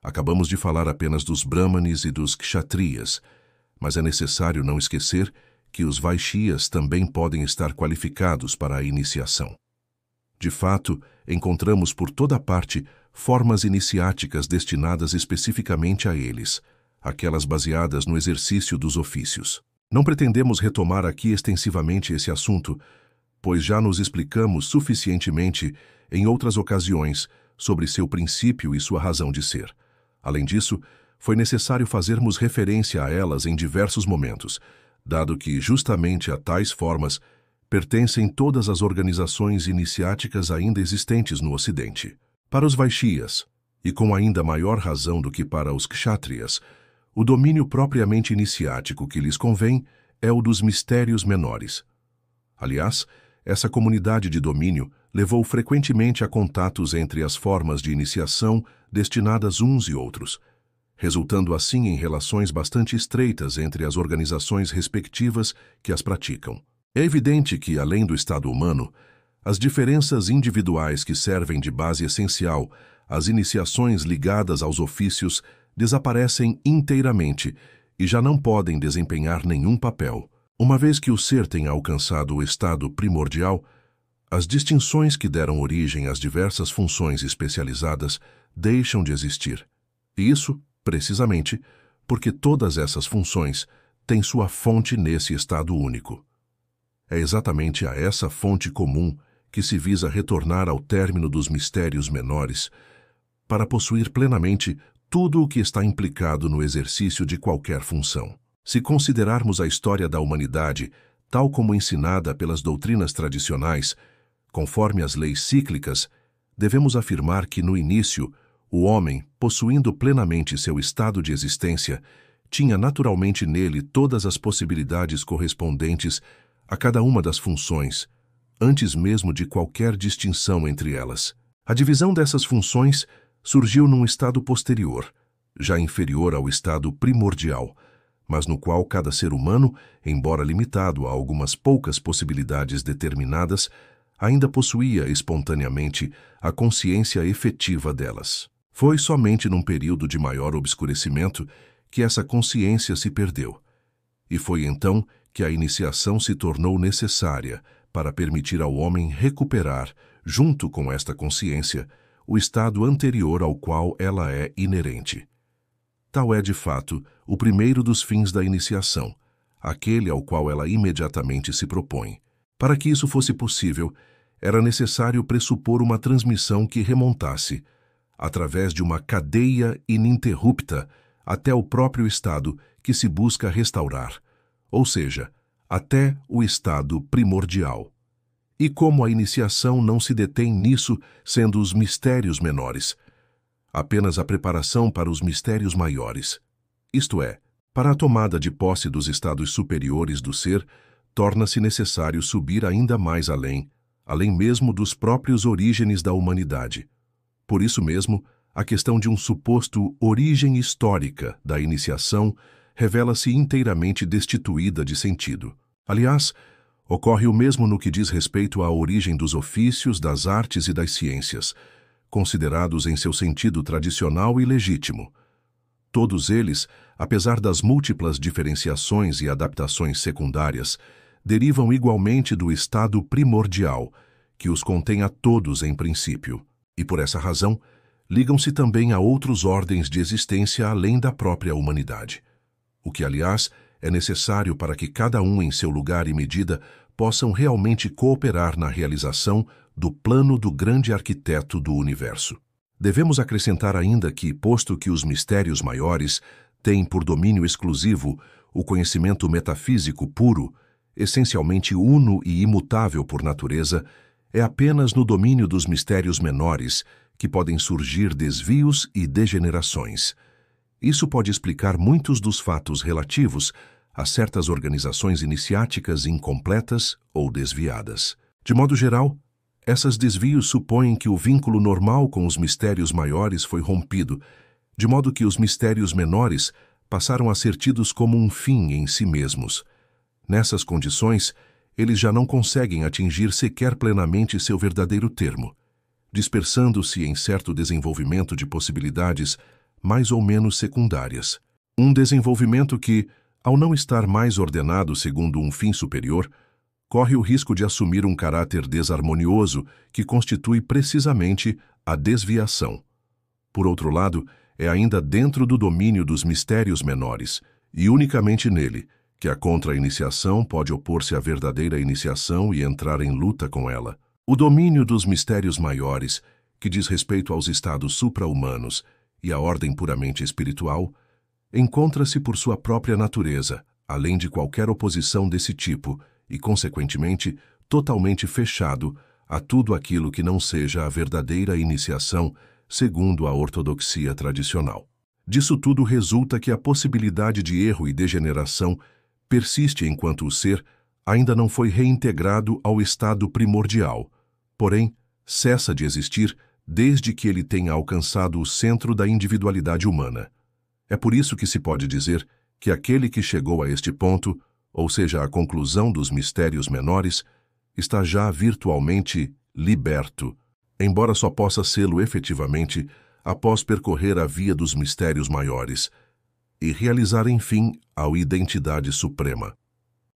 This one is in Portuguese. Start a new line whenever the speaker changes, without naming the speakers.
Acabamos de falar apenas dos Brahmanes e dos Kshatriyas, mas é necessário não esquecer que os Vaishyas também podem estar qualificados para a iniciação. De fato, encontramos por toda parte formas iniciáticas destinadas especificamente a eles, aquelas baseadas no exercício dos ofícios. Não pretendemos retomar aqui extensivamente esse assunto, pois já nos explicamos suficientemente em outras ocasiões sobre seu princípio e sua razão de ser. Além disso, foi necessário fazermos referência a elas em diversos momentos, dado que, justamente a tais formas, pertencem todas as organizações iniciáticas ainda existentes no Ocidente. Para os Vaishyas, e com ainda maior razão do que para os Kshatriyas, o domínio propriamente iniciático que lhes convém é o dos mistérios menores. Aliás, essa comunidade de domínio levou frequentemente a contatos entre as formas de iniciação destinadas uns e outros, resultando assim em relações bastante estreitas entre as organizações respectivas que as praticam. É evidente que, além do estado humano, as diferenças individuais que servem de base essencial às iniciações ligadas aos ofícios desaparecem inteiramente e já não podem desempenhar nenhum papel. Uma vez que o ser tem alcançado o estado primordial, as distinções que deram origem às diversas funções especializadas deixam de existir. E isso, precisamente, porque todas essas funções têm sua fonte nesse estado único. É exatamente a essa fonte comum que se visa retornar ao término dos mistérios menores, para possuir plenamente tudo o que está implicado no exercício de qualquer função. Se considerarmos a história da humanidade tal como ensinada pelas doutrinas tradicionais, conforme as leis cíclicas, devemos afirmar que, no início, o homem, possuindo plenamente seu estado de existência, tinha naturalmente nele todas as possibilidades correspondentes a cada uma das funções, antes mesmo de qualquer distinção entre elas. A divisão dessas funções surgiu num estado posterior, já inferior ao estado primordial, mas no qual cada ser humano, embora limitado a algumas poucas possibilidades determinadas, ainda possuía espontaneamente a consciência efetiva delas. Foi somente num período de maior obscurecimento que essa consciência se perdeu, e foi então que a iniciação se tornou necessária para permitir ao homem recuperar, junto com esta consciência, o estado anterior ao qual ela é inerente. Tal é, de fato, o primeiro dos fins da iniciação, aquele ao qual ela imediatamente se propõe. Para que isso fosse possível, era necessário pressupor uma transmissão que remontasse, através de uma cadeia ininterrupta, até o próprio estado que se busca restaurar, ou seja, até o estado primordial. E como a iniciação não se detém nisso, sendo os mistérios menores, apenas a preparação para os mistérios maiores, isto é, para a tomada de posse dos estados superiores do ser, torna-se necessário subir ainda mais além mesmo dos próprios orígenes da humanidade. Por isso mesmo, a questão de um suposto origem histórica da iniciação revela-se inteiramente destituída de sentido. Aliás, ocorre o mesmo no que diz respeito à origem dos ofícios, das artes e das ciências, considerados em seu sentido tradicional e legítimo. Todos eles, apesar das múltiplas diferenciações e adaptações secundárias, derivam igualmente do estado primordial, que os contém a todos em princípio, e por essa razão, ligam-se também a outros ordens de existência além da própria humanidade. O que, aliás, é necessário para que cada um em seu lugar e medida possam realmente cooperar na realização do plano do grande arquiteto do universo. Devemos acrescentar ainda que, posto que os mistérios maiores têm por domínio exclusivo o conhecimento metafísico puro, essencialmente uno e imutável por natureza, é apenas no domínio dos mistérios menores que podem surgir desvios e degenerações. Isso pode explicar muitos dos fatos relativos a certas organizações iniciáticas incompletas ou desviadas. De modo geral, esses desvios supõem que o vínculo normal com os mistérios maiores foi rompido, de modo que os mistérios menores passaram a ser tidos como um fim em si mesmos. Nessas condições, eles já não conseguem atingir sequer plenamente seu verdadeiro termo, dispersando-se em certo desenvolvimento de possibilidades mais ou menos secundárias. Um desenvolvimento que, ao não estar mais ordenado segundo um fim superior, corre o risco de assumir um caráter desarmonioso que constitui precisamente a desviação. Por outro lado, é ainda dentro do domínio dos mistérios menores, e unicamente nele, que a contra-iniciação pode opor-se à verdadeira iniciação e entrar em luta com ela. O domínio dos mistérios maiores, que diz respeito aos estados supra-humanos e à ordem puramente espiritual, encontra-se por sua própria natureza, além de qualquer oposição desse tipo, e, consequentemente, totalmente fechado a tudo aquilo que não seja a verdadeira iniciação, segundo a ortodoxia tradicional. Disso tudo resulta que a possibilidade de erro e degeneração persiste enquanto o ser ainda não foi reintegrado ao estado primordial, porém, cessa de existir desde que ele tenha alcançado o centro da individualidade humana. É por isso que se pode dizer que aquele que chegou a este ponto, ou seja, a conclusão dos mistérios menores, está já virtualmente liberto, embora só possa sê-lo efetivamente após percorrer a via dos mistérios maiores e realizar, enfim, a identidade suprema.